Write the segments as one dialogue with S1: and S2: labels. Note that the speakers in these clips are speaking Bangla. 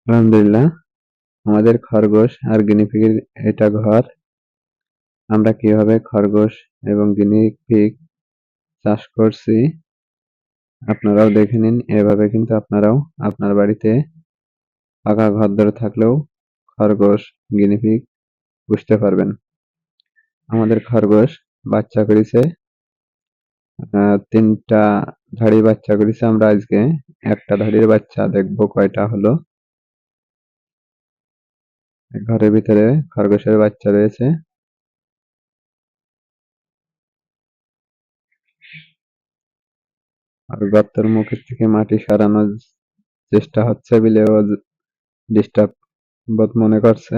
S1: আলহামদুলিল্লাহ, আমাদের খরগোশ আর গিনিপিগের এটা ঘর। আমরা কিভাবে খরগোশ এবং গিনিপিগ চাষ করছি আপনারাও দেখে নিন। এভাবে কিন্তু আপনারাও আপনার বাড়িতে ফাঁকা ঘরদোর থাকলেও খরগোশ, গিনিপিগ পুষতে পারবেন। আমাদের খরগোশ বাচ্চা করেছে, 3টা ধাড়ি বাচ্চা করেছে। আমরা আজকে একটা ধাড়ির বাচ্চা দেখবো কয়টা হলো। ঘরের ভিতরে খরগোশের বাচ্চা রয়েছে। আর গর্তের মুখের থেকে মাটি সরানোর চেষ্টা হচ্ছে বলে ও ডিস্টার্ব বোধ মনে করছে,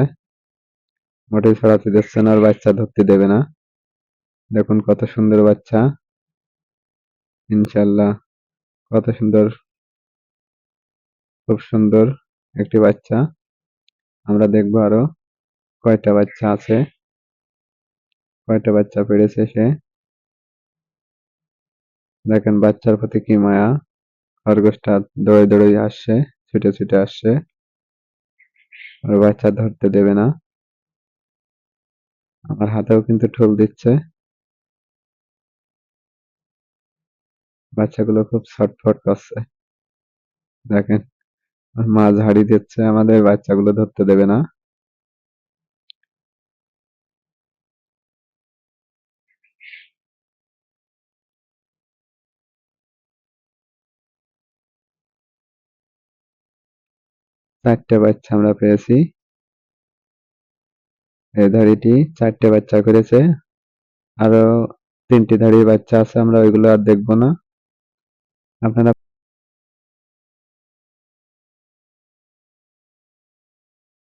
S1: মোটেই সরাতে দিচ্ছে না, আর বাচ্চা ধরতে দেবে না। দেখুন কত সুন্দর বাচ্চা, ইনশাল্লাহ কত সুন্দর, খুব সুন্দর একটি বাচ্চা। আমরা দেখবো আরো কয়টা বাচ্চা আছে, কয়টা বাচ্চা পেড়েছে সে। দেখেন বাচ্চার প্রতি কি মায়া, খরগোশটা দৌড়ে দৌড়ে আসছে, ছুটে ছুটে আসছে, আর বাচ্চা ধরতে দেবে না। আমার হাতেও কিন্তু ঠোল দিচ্ছে। বাচ্চাগুলো খুব ছটফট করছে, দেখেন মা ঝাড়ি দিচ্ছে, আমাদের বাচ্চাগুলো ধরতে দেবে না। চারটে বাচ্চা আমরা পেয়েছি। এই ধাড়িটি 4টে বাচ্চা করেছে, আরো 3টি ধাড়ির বাচ্চা আছে, আমরা ওইগুলো আর দেখবো না। আপনারা